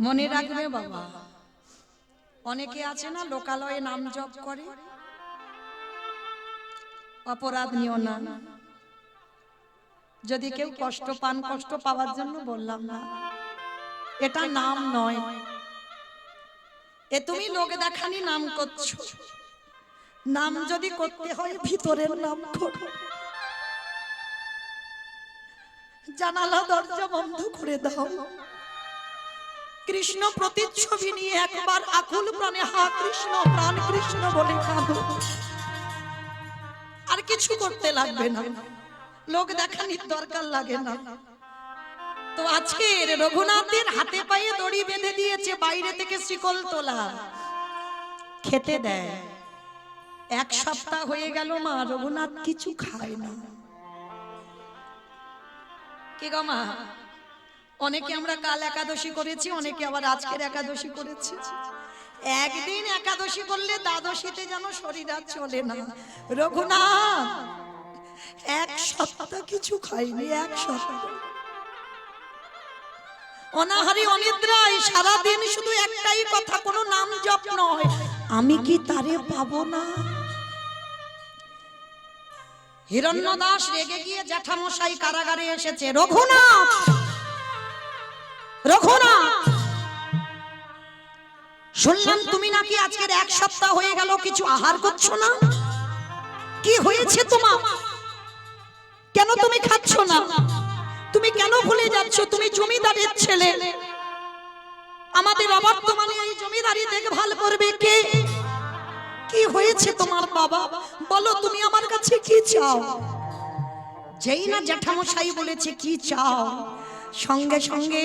মনে রাখবে বাবা, অনেকে আছে না লোকালয়ে নাম জপ করে, অপরাধ নিও না। যদি কেউ কষ্ট পান, কষ্ট পাওয়ার জন্য বললাম না, এটা নাম নয়। এ তুমি লোক দেখানি নাম করছো। নাম যদি করতে হয় ভিতরের নাম করো। জানালা দরজা বন্ধ করে দাও, কৃষ্ণ প্রতিচ্ছবি নিয়ে একবার আকুল প্রাণে হা কৃষ্ণ প্রাণ কৃষ্ণ বলে কাঁদো। আর কিছু করতে লাগবে না, লোক দেখানির দরকার লাগে না। তো আজকের রঘুনাথের হাতে পায়ে দড়ি বেঁধে দিয়েছে, বাইরে থেকে শিকল তোলা, খেতে দেয়। এক সপ্তাহ হয়ে গেল মা রঘুনাথ কিছু খায় না। কি গো মা, অনেকে আমরা কাল একাদশী করেছি, অনেকে আবার আজকের একাদশী করেছি। একদিন একাদশী করলে দ্বাদশীতে যেন শরীর আর চলে না। রঘুনাথ এক সপ্তাহ কিছু খায়নি, এক সপ্তাহ অনাহারি অনিদ্রায় সারাদিন শুধু একটাই কথা, কোনো নাম জপ নয়, আমি কি তারে পাবো না। হিরণ্যদাস রেগে গিয়ে জ্যাঠামশাই কারাগারে এসেছে। রঘুনাথ, রঘুনাথ, শুনলাম তুমি নাকি আজকের এক সপ্তাহ হয়ে গেল কিছু আহার করছো না, কি হয়েছে তোমার? কেন তুমি খাচ্ছ না? তুমি কেন ভুলে যাচ্ছ তুমি জমিদারের ছেলে? আমাদের অবর্তমানে এই জমিদারি দেখভাল করবে কে? কি হয়েছে তোমার বাবা? বলো তুমি আমার কাছে কি চাও? যেই না জ্যাঠামশাই বলেছে কি চাও, সঙ্গে সঙ্গে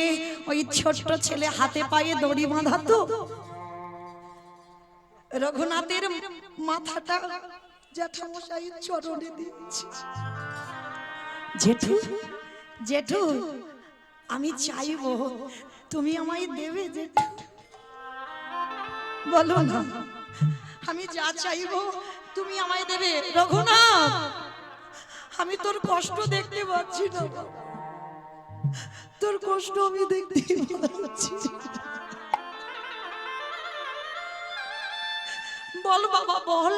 ওই ছোট্ট ছেলে হাতে পায়ে দড়ি বাঁধা, তো রঘুনাথের মাথাটা জ্যাঠামশাই চরণে দিয়েছে। জেঠু, জেঠু, আমি চাইবো তুমি আমায় দেবে জেঠু। বলো না, আমি যা চাইবো তুমি আমায় দেবে। রঘুনাথ, আমি তোর কষ্ট দেখতে পাচ্ছি না, তোর কষ্ট আমি দেখতে পাচ্ছি। বল বাবা বল,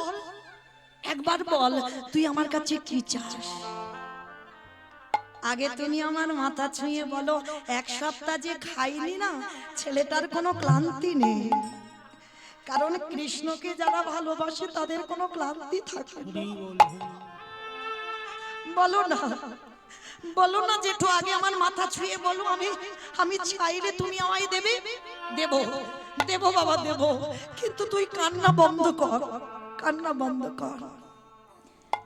একবার বল তুই আমার কাছে কি চাস। আগে তুমি আমার মাথা ছুঁয়ে বলো, এক সপ্তাহ যে খাইনি না, ছেলেটার কোনো ক্লান্তি নেই। কারণ কৃষ্ণকে যারা ভালোবাসে তাদের কোনো ক্লান্তি থাকে না। বলো না, বলো না জেঠু, আগে আমার মাথা ছুঁয়ে বলো, আমি চাইলে তুমি আমায় দেবে। দেব, দেব বাবা দেব, কিন্তু তুই কান্না বন্ধ কর, কান্না বন্ধ কর।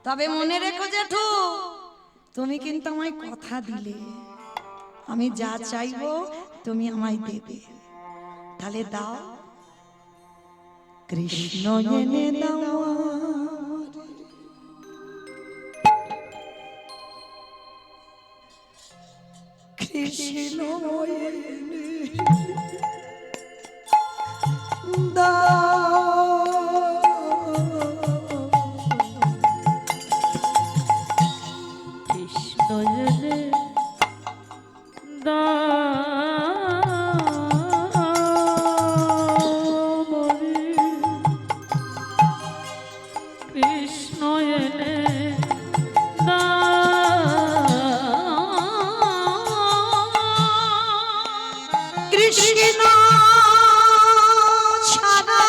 তবে মনে রেখো জেঠু, তুমি কিন্তু আমায় কথা দিলে আমি যা চাইবো তুমি আমায় দেবে। তাহলে দাও, কৃষ্ণ এনে দাও, কৃষ্ণ এনে দাও, কৃষ্ণ এনে কৃষ্ণ এনে কৃষ্ণ ছাড়া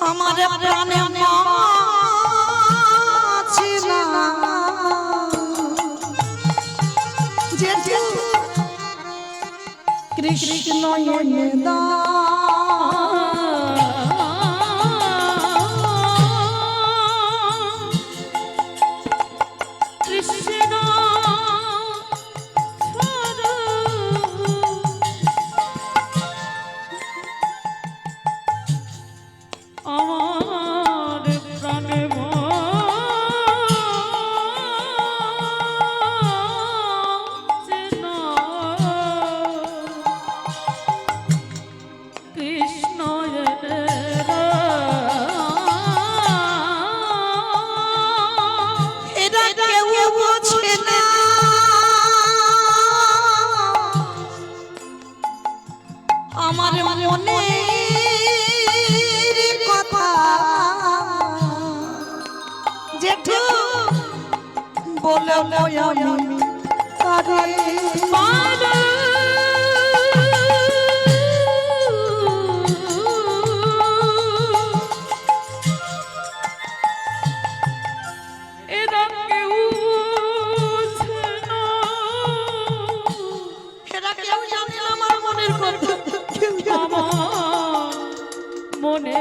আমার প্রাণে বাঁচে না। কৃষ্ণ এনে দাও, কৃষ্ণ আমার প্রাণে বাঁচে না। পালো এরা কেউ বোঝে না। সেটা কেউ জানে না আমার মনের কথা, কেউ জানে না। আমার মনে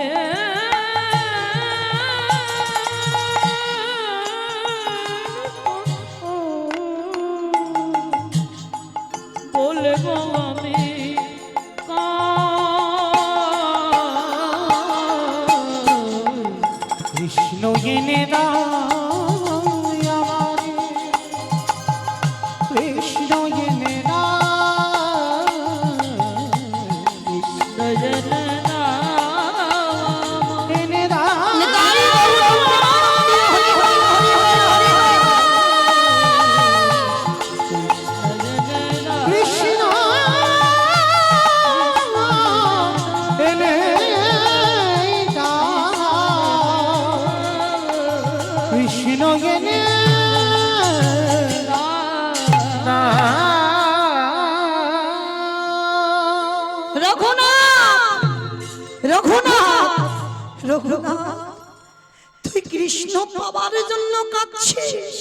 বলবো আমি কৃষ্ণ এনে দাও আমারে, কৃষ্ণ এনে দাও, এনে দাও, নিতাই গৌর হরি হরি হরি হরি হরি কৃষ্ণ এনে দাও, কৃষ্ণ এনে রঘুনাথ, রঘুনাথ, রঘুনাথ, তুই কৃষ্ণ পাবার জন্য কাঁদছিস।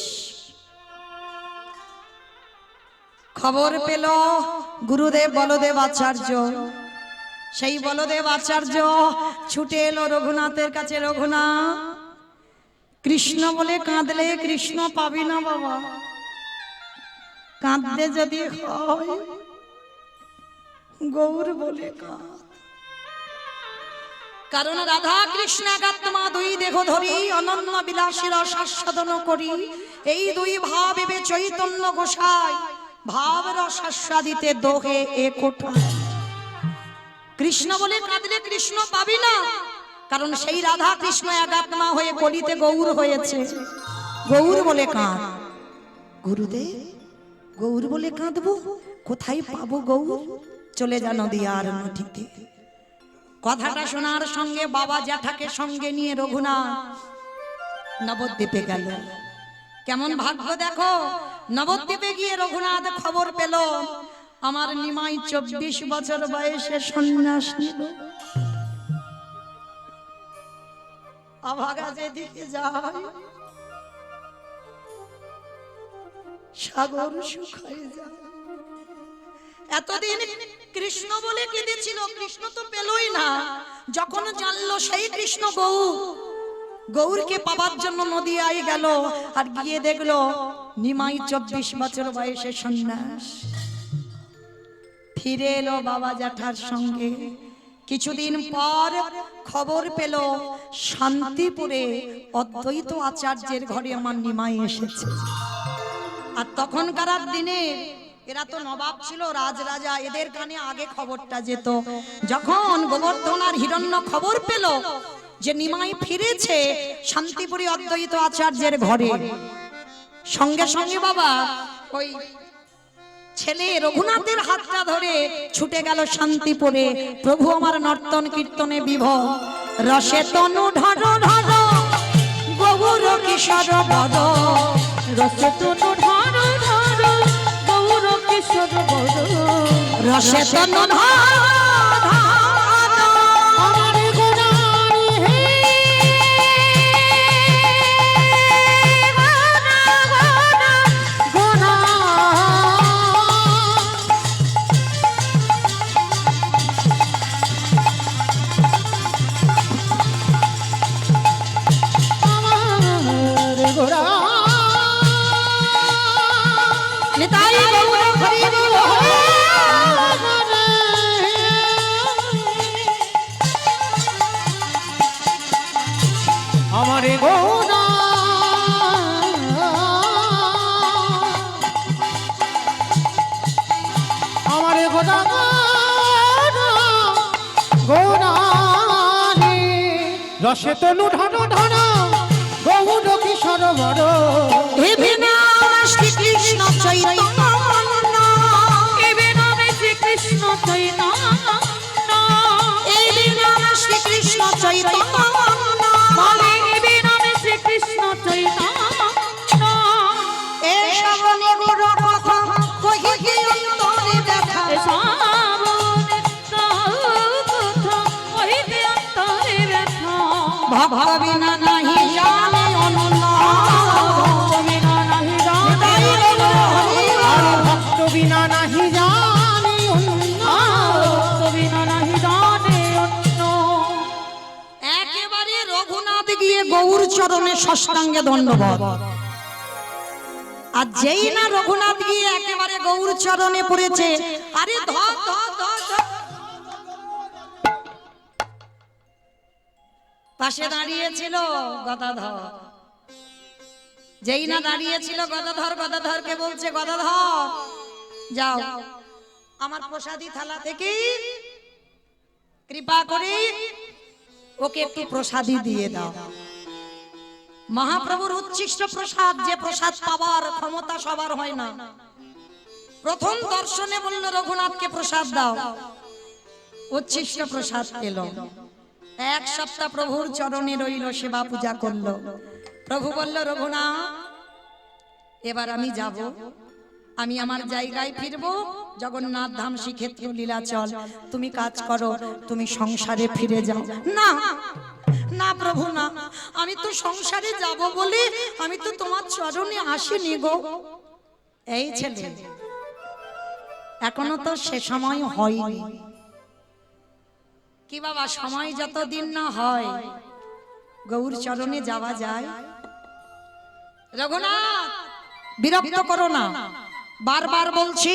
খবর পেল গুরুদেব বলদেব আচার্য, সেই বলদেব আচার্য ছুটে এলো রঘুনাথের কাছে। রঘুনাথ, কৃষ্ণ বলে কাঁদলে কৃষ্ণ পাবি না বাবা, কাঁদতে যদি হয় গৌর বলে কাঁদ। কারণ রাধা কৃষ্ণ একাত্মা, দুই দেহ ধরি অনন্য বিলাসীর রসাস্বাদন করি, এই দুই ভাবিবে চৈতন্য গোসাই, ভাব রসাস্বাদিতে দোহে এ কোঠা। কৃষ্ণ বলে কাঁদলে কৃষ্ণ পাবি না, কারণ সেই রাধা কৃষ্ণ একাত্মা হয়ে কলিতে গৌর হয়েছে। গৌর বলে কাঁদ। গুরুদেব, গৌর বলে কাঁদবো, কোথায় পাবো গৌর? চলে যা নদীয়ার মাটিতে। কথাটা শোনার সঙ্গে বাবা জ্যাঠাকে সঙ্গে নিয়ে রঘুনাথ নবদ্বীপে গেল। কেমন ভাগ্য দেখো, নবদ্বীপে গিয়ে রঘুনাথ খবর পেল আমার নিমাই 24 বছর বয়সে সন্ন্যাস নিল। আভাগা যেদিকে যায় সাগর শুকায় যায়। এতদিন কৃষ্ণ বলে কেঁদেছিল, কৃষ্ণ তো পেলই না। যখন জানলো সেই কৃষ্ণ গৌর, গৌরকে পাবার জন্য নদিয়ায় গেল, আর গিয়ে দেখলো নিমাই 24 বছর বয়সে সন্ন্যাস। ফিরে এলো বাবা জ্যাঠার সঙ্গে। কিছুদিন পর খবর পেল শান্তিপুরে অদ্বৈত আচার্যের ঘরে আমার নিমাই এসেছে। আর তখনকার দিনে এরা তো নবাব ছিল, রাজরাজা, এদের কানে আগে খবরটা যেত। যখন গোবর্ধন আর হিরণ্য খবর পেল যে নিমাই ফিরেছে শান্তিপুরি অদ্বৈত আচার্যের ঘরে, সঙ্গে সঙ্গে বাবা ওই ছেলে রঘুনাথের হাতটা ধরে ছুটে গেল শান্তিপুরে। প্রভু আমার নর্তন কীর্তনে বিভোর, রসে তনু ঢর ঢর গৌর কিশোর বদ, রসে তনু ঢর ঢর গৌর কিশোর বদ, রসে তনু ঢর ঢর আমার গোনারি হে, গোনা আমার গোরা নিতাই গৌর হরি বল। আমারে গোনা আমারে গোনা গোনানি রসে তনু ঢন ঢন গৌর কিশোর বড়, হে বিনা শ্রীকৃষ্ণ চৈতন্য, এবে নামে শ্রীকৃষ্ণ চৈতন্য, এই বিনা শ্রীকৃষ্ণ চৈতন্য, বলে এবে নামে শ্রীকৃষ্ণ চৈতন্য, এই শ্রবণে গুরু কথা কই ভক্ত বিনা নাহি জানে অনন্য বিনা নাহি জানে আর ভক্ত বিনা নাহি জানি অন্য। ভক্ত বিনা নাহি জানে অন্য। একেবারে রঘুনাথ গিয়ে গৌর চরণে ষষ্ঠাঙ্গে দণ্ডবত। আর যেই না রঘুনাথ গিয়ে একেবারে গৌর চরণে পড়েছে, আরে ধর ধর ধর ধর। পাশে দাঁড়িয়েছিল গদাধর। যেই না দাঁড়িয়েছিল গদাধর, গদাধরকে বলছে, গদাধর যাও আমার প্রসাদী থালা থেকে কৃপা করে ওকে একটু প্রসাদী দিয়ে দাও। মহাপ্রভুর উচ্ছিষ্ট প্রসাদ, যে প্রসাদ পাওয়ার ক্ষমতা সবার হয় না। প্রথম দর্শনে বলল রঘুনাথকে প্রসাদ দাও, উচ্ছিষ্ট প্রসাদ পেল। এক সপ্তাহ প্রভুর চরণে রইল, সেবা পূজা করলো। প্রভু বলল, রঘুনাথ এবার আমি যাব, আমি আমার জায়গায় ফিরবো, জগন্নাথ ধাম শ্রীক্ষেত্র লীলাচল। তুমি কাজ করো, তুমি সংসারে ফিরে যাও। না না প্রভু না, আমি তো সংসারে যাব বলে আমি তো তোমার চরণে আসিনি গো। এই ছেলে, এখনো তো সে সময় হয়নি। কি বাবা, সময় যতদিন না হয় গৌর চরণে যাওয়া যায়? রঘুনাথ বিরক্ত করো না, বারবার বলছি,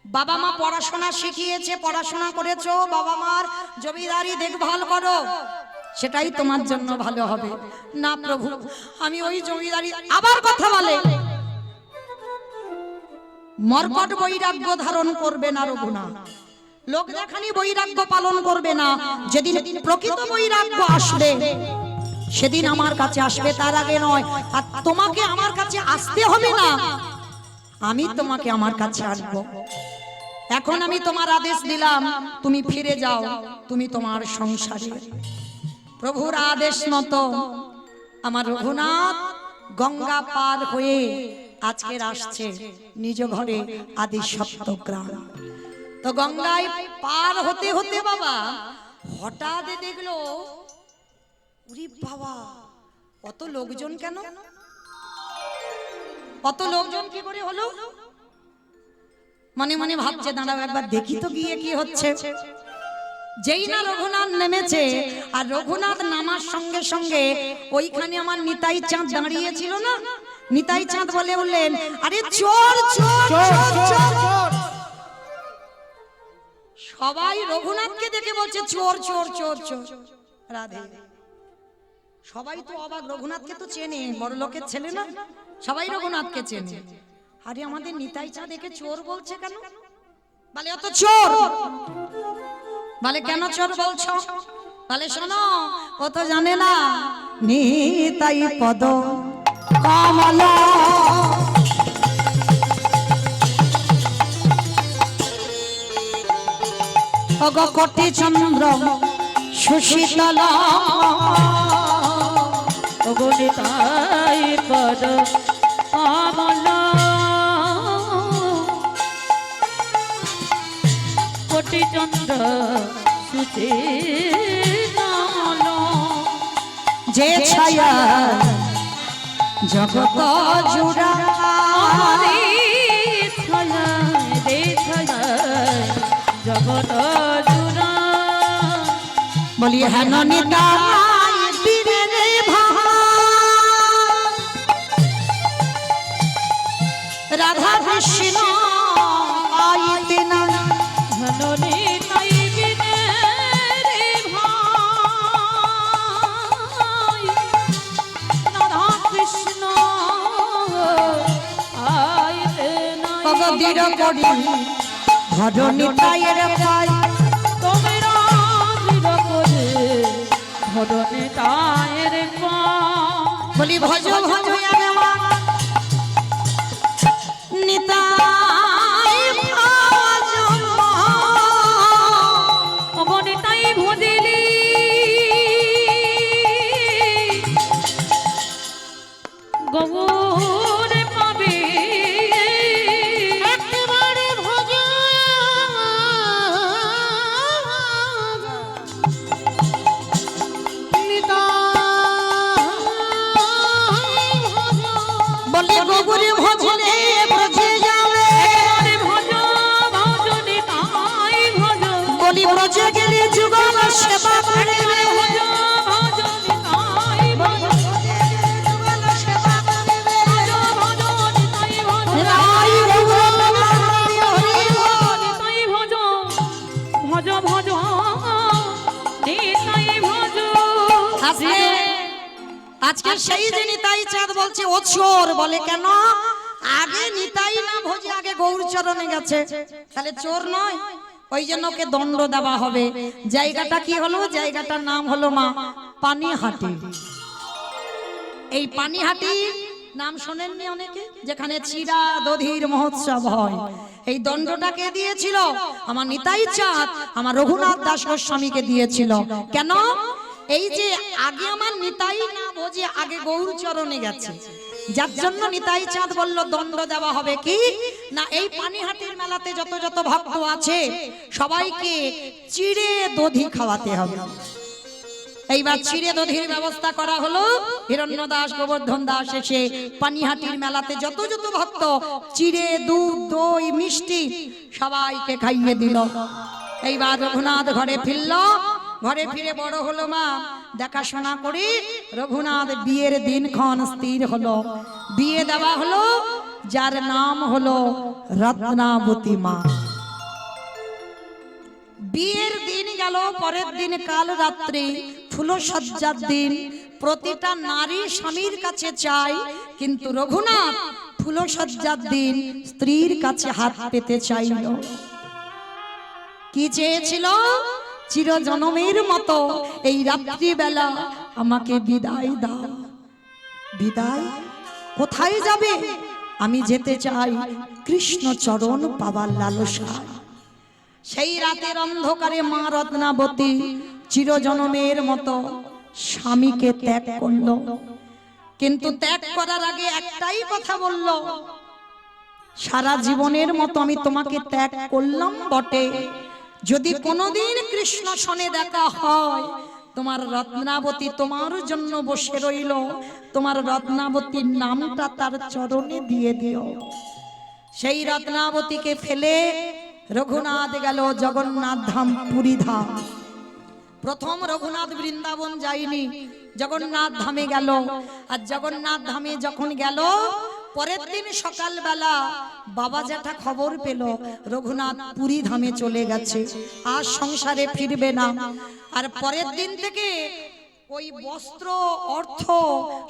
বাবা মা পড়াশোনা শিখিয়েছে, পড়াশোনা করেছো, বাবা মার জমিদারি দেখভাল করো, সেটাই তোমার জন্য ভালো হবে। না প্রভু, আমি ওই জমিদারি, আবার কথা বলে, মর্কট বৈরাগ্য ধারণ করবে না রঘুনাথ, লোক দেখানি বৈরাগ্য পালন করবে না। যেদিন প্রকৃত বৈরাগ্য আসবে সেদিন আমার কাছে আসবে, তার আগে নয়। আর তোমাকে আমার কাছে আসতে হবে না, আমি তোমাকে আমার কাছে আনবো। এখন আমি তোমার আদেশ দিলাম, তুমি ফিরে যাও, তুমি তোমার সংসারে। প্রভুর আদেশ মতো আমার রঘুনাথ গঙ্গা পার হয়ে আজকের আসছে নিজ ঘরে আদি সপ্তগ্রাম। তো গঙ্গায় পার হতে হতে বাবা হঠাৎ দেখলো, ওরে বাবা অত লোকজন কেন, অত লোকজন কি করে হলো? মনে মনে ভাবছে, দাঁড়াও একবার দেখি তো গিয়ে কি হচ্ছে। যেই না রঘুনাথ নেমেছে, আর রঘুনাথ নামার সঙ্গে সঙ্গে ওইখানে আমার নিতাই চাঁদ দাঁড়িয়েছিল না, নিতাই চাঁদ বলে উঠলেন, আরে চোর চোর চোর চোর। সবাই রঘুনাথকে দেখে বলছে চোর চোর চোর চোর। রাধে, সবাই তো অবাক, রঘুনাথকে তো চেনে, বড় লোকের ছেলে না, সবাই রঘুনাথকে চেনে। আরে আমাদের নিতাই চাঁদ একে চোর বলছে কেন? বলে অত চোর। বলে কেন চোর বলছো? বলে শোনো, ও তো জানে না নিতাই পদ কমলা কোটি চন্দ্র সুশীতলা অগণিতাই পদ কমলা কোটি চন্দ্র সুশীতল যে ছায়া জগত জুড়া ছায়া রে ছায়া জগত জুড়া। বলি হেন নিতাই বীরে রে রাধা কৃষ্ণ আইতে না, ধনরে নাই বিনে রে ভাই রাধা কৃষ্ণ আইতে নাই। ভগবীর করি ঘর নিতাইয়ের পাই, তোমরা দৃঢ় করে ধরনে তায়ের পা। বলি ভজ ভজ আমার নিতাই ভজ অগণিতাই ভজিলি গৌর পাবে একেবারে ভজ নিতাই আজকে সেই যে নিতাই চাঁদ বলছে ও চোর, বলে কেন? আগে নিতাই না ভোজে আগে গৌরচরণে গেছে, তাহলে চোর নয়। ওই জন্য ওকে দণ্ড দেওয়া হবে। জায়গাটা কি হলো? জায়গাটার নাম হলো মা পানিহাটি। এই পানিহাটি নাম শোনেননি অনেকে? যেখানে চিরা দধির মহোৎসব হয়। এই দণ্ডটা কে দিয়েছিল? আমার নিতাই চাঁদ আমার রঘুনাথ দাস গোস্বামীকে দিয়েছিল। কেন? এই যে আগে আমার নিতাই না বোঝে আগে গৌরচরণে গেছে, যার জন্য নিতাই চাঁদ বলল দণ্ড দেওয়া হবে। কি না, এই পানিহাটির মেলাতে যত যত ভক্ত আছে সবাইকে চিড়ে দধি খাওয়াতে হবে। এইবার চিড়ে দধির ব্যবস্থা করা হলো। হিরণ্য দাস গোবর্ধন দাস এসে পানিহাটির মেলাতে যত যত ভক্ত চিড়ে দুধ দই মিষ্টি সবাইকে খাইয়ে দিল। এইবার রঘুনাথ ঘরে ফিরল। ঘরে ফিরে বড় হলো মা, দেখাশোনা করে রঘুনাথ বিয়ের দিনক্ষণ স্থির হলো। বিয়ে দেওয়া হলো, যার নাম হলো রত্নাবতী মা। বিয়ের দিন গেল, পরের দিন কাল রাত্রি ফুলসজ্জার দিন। প্রতিটা নারী স্বামীর কাছে চায়, কিন্তু রঘুনাথ ফুলসজ্জার দিন স্ত্রীর কাছে হাত পেতে চাইল। কি চেয়েছিল? চিরজনমের মতো এই রাত্রিবেলা আমাকে বিদায় দাও। বিদায়? কোথায় যাবে? আমি যেতে চাই কৃষ্ণ চরণ পাবার লালসায়। সেই রাতের অন্ধকারে মা রত্নাবতী চিরজনমের মতো স্বামীকে ত্যাগ করলো। কিন্তু ত্যাগ করার আগে একটাই কথা বলল, সারা জীবনের মতো আমি তোমাকে ত্যাগ করলাম বটে, যদি কোনোদিন কৃষ্ণ সনে দেখা হয় তোমার রত্নাবতী তোমার জন্য বসে রইল, তোমার রত্নাবতীর নামটা তার চরণে দিয়ে দিও। সেই রত্নাবতীকে ফেলে রঘুনাথ গেল জগন্নাথ ধাম, পুরী ধাম। প্রথম রঘুনাথ বৃন্দাবন যায়নি, জগন্নাথ ধামে গেল। আর জগন্নাথ ধামে যখন গেল, পরের দিন সকালবেলা বাবা জ্যাঠা খবর পেল রঘুনাথ পুরী ধামে চলে গেছে, আর সংসারে ফিরবে না। আর পরের দিন থেকে ওই বস্ত্র অর্থ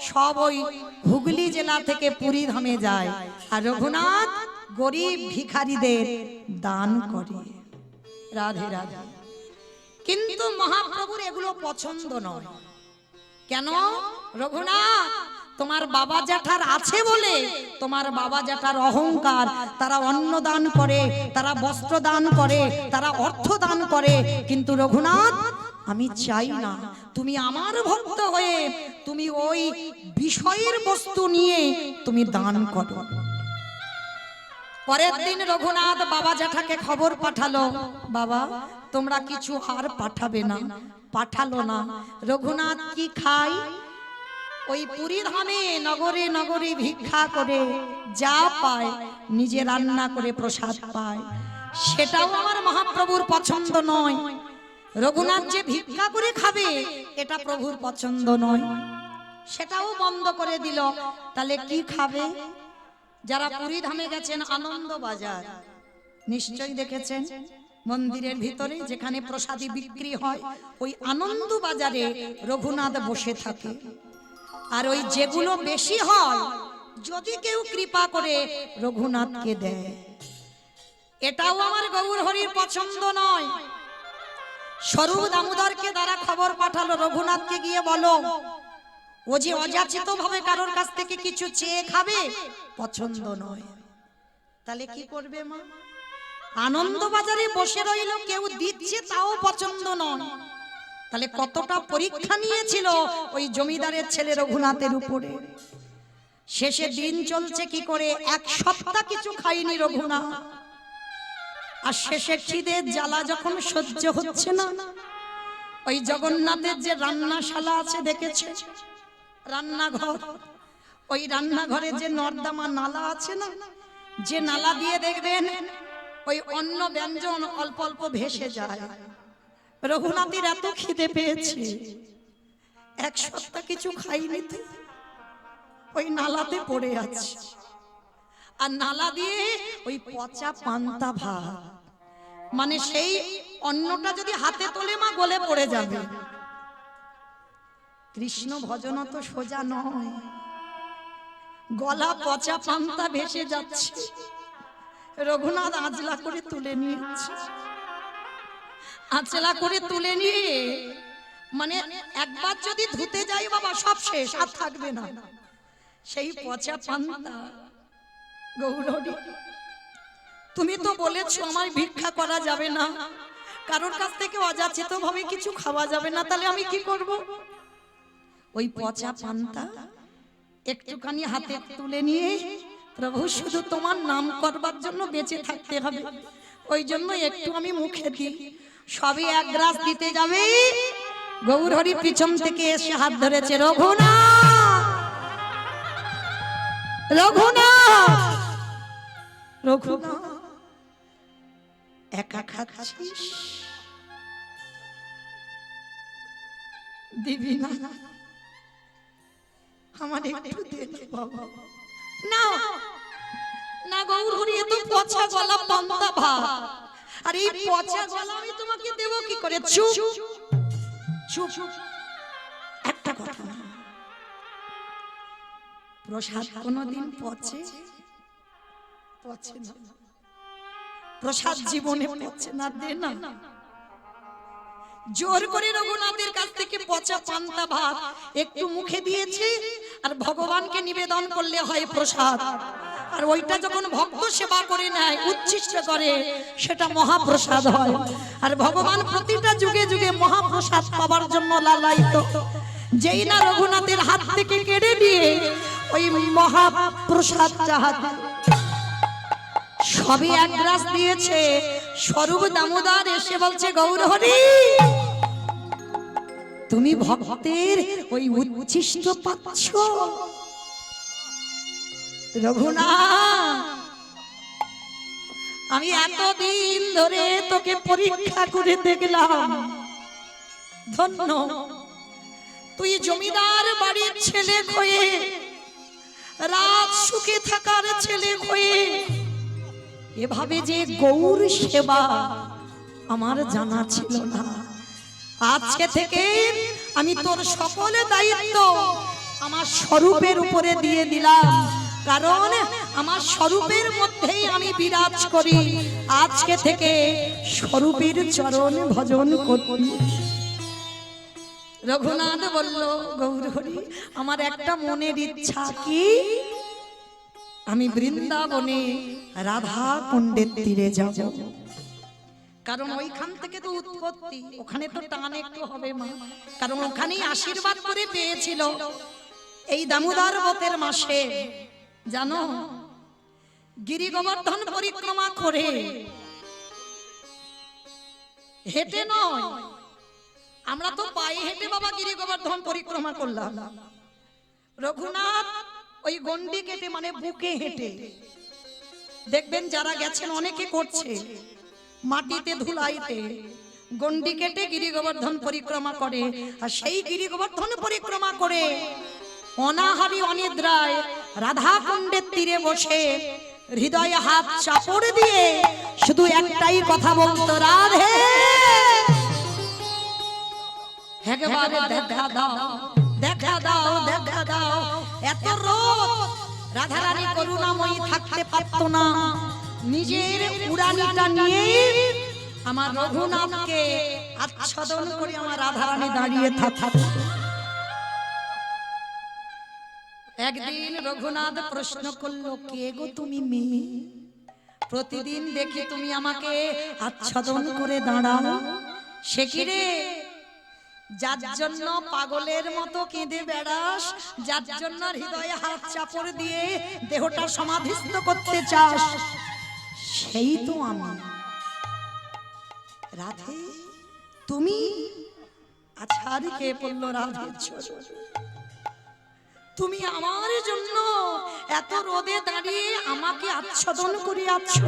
সব ওই হুগলি জেলা থেকে পুরী ধামে যায়, আর রঘুনাথ গরিব ভিখারিদের দান করে। রাধে রাধে। কিন্তু মহাপ্রভুর এগুলো পছন্দ নয়। কেন? রঘুনাথ তোমার বাবা জ্যাঠার আছে বলে, তোমার বাবা জ্যাঠার অহংকার, তারা অন্ন দান করে, তারা বস্ত্র দান করে, তারা অর্থ দান করে, কিন্তু রঘুনাথ আমি চাই না, তুমি আমার ভক্ত হয়ে তুমি ওই বিষয়ের বস্তু নিয়ে তুমি দান করো। পরের দিন রঘুনাথ বাবা জ্যাঠাকে খবর পাঠালো, বাবা তোমরা কিছু আর পাঠাবে না। পাঠালো না। রঘুনাথ কি খায়? ওই পুরী ধামে নগরে নগরে ভিক্ষা করে যা পায় নিজে রান্না করে প্রসাদ পায়, সেটাও আমার মহাপ্রভুর পছন্দ নয়। রঘুনাথ যে ভিক্ষা করে খাবে এটা প্রভুর পছন্দ নয়, সেটাও বন্ধ করে দিল। তাহলে কি খাবে? যারা পুরী ধামে গেছেন, আনন্দ বাজার নিশ্চয়ই দেখেছেন, মন্দিরের ভিতরে যেখানে প্রসাদী বিক্রি হয়, ওই আনন্দ বাজারে রঘুনাথ বসে থাকে। আর ওই যেগুলো বেশি হয় যদি কেউ কৃপা করে রঘুনাথকে দেয়, এটাও আমার গৌর হরির পছন্দ নয়। স্বরূপ দামোদরকে দ্বারা খবর পাঠালো, রঘুনাথকে গিয়ে বলো ও যে অযাচিত ভাবে কারোর কাছ থেকে কিছু চেয়ে খাবে, পছন্দ নয়। তাহলে কি করবে মা? আনন্দ বাজারে বসে রইল, কেউ দিচ্ছে তাও পছন্দ নয়। তাহলে কতটা পরীক্ষা নিয়েছিল ওই জমিদারের ছেলে রঘুনাথের উপরে। শেষে দিন চলছে কি করে, এক সপ্তাহ কিছু খাইনি রঘুনাথ। আর শেষে খিদের জ্বালা যখন সহ্য হচ্ছে না, ওই জগন্নাথের যে রান্নাশালা আছে দেখেছে, রান্নাঘর, ওই রান্নাঘরে যে নর্দমা নালা আছে না, যে নালা দিয়ে দেখবেন ওই অন্ন ব্যঞ্জন অল্প অল্প ভেসে যায়। রঘুনাথের এত খিদে পেয়েছে, এক সপ্তাহ কিছু খাইনি, ওই নালাতে পড়ে আছে। আর নালা দিয়ে ওই পচা পান্তা ভাত, মানে সেই অন্নটা যদি হাতে তোলে মা গলে পড়ে যাবে। কৃষ্ণ ভজন তো সোজা নয়, গলা পচা পান্তা ভেসে যাচ্ছে, রঘুনাথ আঁচলা করে তুলে নিয়েছে। আঁচলা করে তুলে নিয়ে মানে একবার যদি ধুতে যাই বাবা সব শেষ, আর থাকবে না। সেই পচা পান্তা, গৌরহরি তুমি তো বলেছো আমার ভিক্ষা করা যাবে না, কারোর কাছ থেকে অযাচিত ভাবে কিছু খাওয়া যাবে না, তাহলে আমি কি করব? ওই পচা পান্তা একটুখানি হাতে তুলে নিয়ে, প্রভু শুধু তোমার নাম করবার জন্য বেঁচে থাকতে হবে, ওই জন্য একটু আমি মুখে দিই। সবই এক গ্রাস দিতে যাবে, গৌরহরি পিছন থেকে এসে হাত ধরেছে, রঘুনাথ, রঘুনাথ, রঘুনাথ, একা খাচ্ছিস, দিবি না? আমার একটু দে না বাবা। না না গৌরহরি, এ তো পচা গলা পান্তা ভাত, আর এই পচা গলা আমি তোমাকে দেব কি করে? চুপ চুপ, একটা কথা না, প্রসাদ কোনদিন পচে? পচে না, প্রসাদ জীবনে পচে না, দে না। জোর করে রঘুনাথের কাছ থেকে পচা পান্তা ভাত একটু মুখে দিয়েছে, আর ভগবানকে নিবেদন করলে হয় প্রসাদ, আর ওইটা যখন ভক্ত সেবা করে নেয়, উচ্ছিষ্ট করে, সেটা মহাপ্রসাদ হয়। আর ভগবান প্রতিটা যুগে যুগে মহাপ্রসাদ পাবার জন্য লালায়িত। যেই না রঘুনাথের হাত থেকে কেড়ে নিয়ে ওই মহাপ্রসাদ চাহাতে সবই এক গ্রাস দিয়েছে, স্বরূপ দামোদর এসে বলছে, গৌরহরি তুমি ভক্তের ওই উচ্ছিষ্ট পাচ্ছ? রঘুনাথ আমি এতদিন ধরে তোকে পরীক্ষা করে দেখলাম, ধন্য তুই জমিদার বাড়ির ছেলে হয়ে, রাত সুখে থাকার ছেলে হয়ে, এভাবে যে গৌর সেবা আমার জানা ছিল না। আজকে থেকে আমি তোর সকল দায়িত্ব আমার স্বরূপের উপরে দিয়ে দিলাম, কারণ আমার স্বরূপের মধ্যেই আমি বিরাজ করি। আজকে থেকে স্বরূপের চরণ ভজন করি। রঘুনাথ বলল, গৌরহরি আমার একটা মনের ইচ্ছা, কি? আমি বৃন্দাবনে রাধা কুণ্ডের তীরে যাব, কারণ ওইখান থেকে তো উৎপত্তি, ওখানে তো টান একটু হবে মা, কারণ ওখানেই আশীর্বাদ করে পেয়েছিল। এই দামোদর ব্রতের মাসে জানো গিরি গোবর্ধন পরিক্রমা করে, হেঁটে নয়, আমরা তো পায়ে হেঁটে বাবা গিরি গোবর্ধন পরিক্রমা করলাম। রঘুনাথ ওই গন্ডি কেটে মানে বুকে হেঁটে, দেখবেন যারা গেছেন অনেকে করছে, মাটিতে ধুলাইতে গন্ডি কেটে গিরি গোবর্ধন পরিক্রমা করে। আর সেই গিরি গোবর্ধন পরিক্রমা করে অনাহারি অনিদ্রায় রাধা কুণ্ডের তীরে বসে হৃদয়ে হাত চাপড় দিয়ে শুধু একটাই কথা বলতো, রাধে একবারে দেখা দাও, দেখা দাও, দেখা দাও। এত রোদ রাধারানী করুণাময়ী থাকতে পারতো না, নিজের উড়ানিটা নিয়ে আমার রঘুনাথকে আচ্ছাদন করে আমার রাধারানী দাঁড়িয়ে থাকতো। একদিন রঘুনাথ প্রশ্ন করলো, কে গো তুমি মেয়ে? প্রতিদিন দেখি তুমি আমাকে আচ্ছাদন করে দাঁড়াও, সে কি রে? যার জন্য পাগলের মতো কেঁদে বেড়াস, যার জন্য হৃদয়ে হাত চাপড় দিয়ে দেহটা সমাধিস্থ করতে চাস, সেই তো আমি। রাধে তুমি? আচ্ছা আর কে বললো রাধে? তুমি আমার জন্য এত রোদে দাঁড়িয়ে আমাকে আচ্ছাদন করে আছো।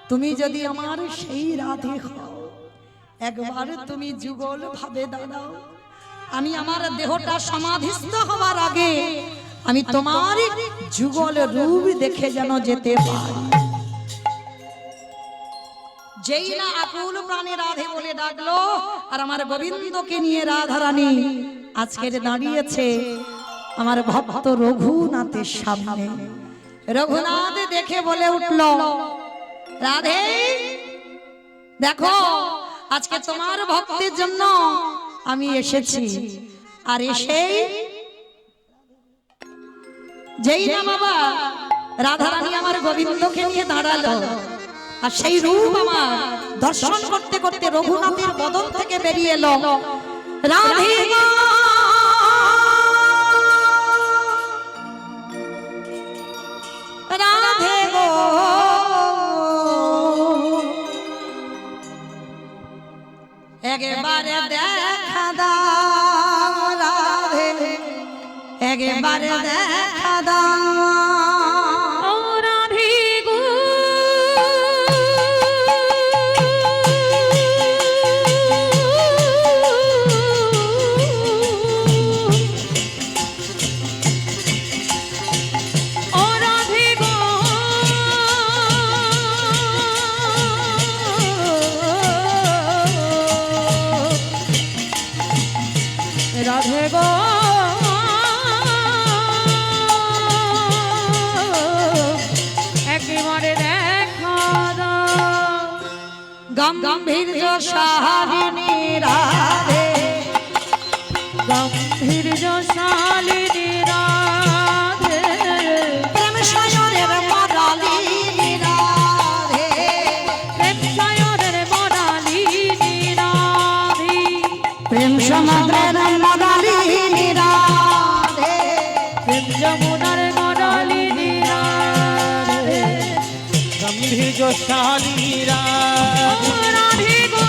তুমি যদি আমার সেই রাধে হও, একবার তুমি যুগল ভাবে দাঁড়াও, আমি আমার দেহটা সমাধিস্থ হওয়ার আগে আমি তোমার যুগল রূপ দেখে যেন যেতে পারি। যেই না আকুল প্রাণে রাধে বলে ডাকলো, আর আমার গোবিন্দকে নিয়ে রাধারানী আজকের দাঁড়িয়েছে আমার ভক্ত রঘুনাথের সামনে। রঘুনাথ দেখে বলে উঠল, রাধে দেখো আজকে তোমার ভক্তের জন্য আমি এসেছি। আর এসেই যেই না বাবা রাধারানী আমার গোবিন্দকে নিয়ে দাঁড়ালো, আর সেই রূপ আমার দর্শন করতে করতে রঘুনাথের বদন থেকে বেরিয়ে এলো, রাধে গো রাধে গো একবারে দেখা দাও রাধে, একবারে দেখা দাও। ও রাধে গো ও রাধে গো রাধে গো একেবারে দেখা দাও। গম্ভীর্য সাহারিণী রাধে, গম্ভীর্য শালিনী রাধে, প্রেম সায়রের মদালিনী রাধে, প্রেম সায়রের মনালিনী রাধে, প্রেম সমুদ্রের মদালিনী রাধে, প্রেম যমুনার মনালিনী রাধে। গম্ভীর্য শালীরা ও রাধে গো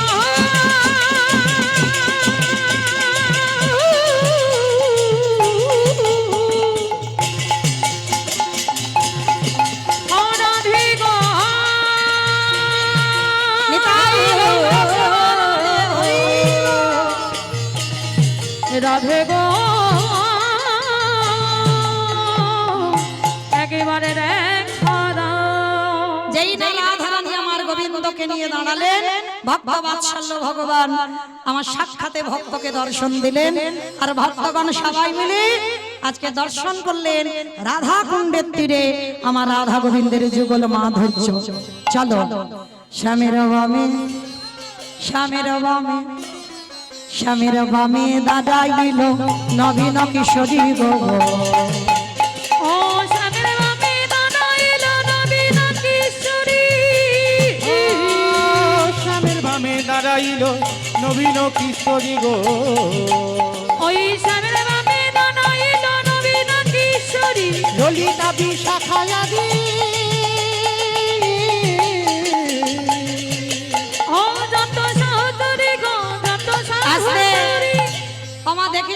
ও রাধে গো নিতাই রাধে গো একেবারে দেখা দাও। যেই না রাধারানী আমার গোবিন্দকে নিয়ে দাঁড়ালেন, ভক্ত বাৎসল্য ভগবান আমার সাক্ষাতে ভক্তকে দর্শন দিলেন। আর ভক্তগণ সবাই মিলে আজকে দর্শন করলেন রাধা কুণ্ডের তীরে আমার রাধা গোবিন্দের যুগল মাধুর্য। চলো শ্যামের বামে, শ্যামের বামে, শ্যামের বামে দাঁড়াইল নবীন কিশোরী গো। ও শ্যামের বামে দাঁড়াইল নবীন কিশোরী, স্বামীর বামে দাঁড়াইল নবীন কিশোরী গো। ওই শ্যামের বামে দাঁড়াইল নবীন কিশোরী, ললিতা বিশাখায়াদি ও যত সহচরী গো যত আস্তে সহচরী। ক্ষমা দেখে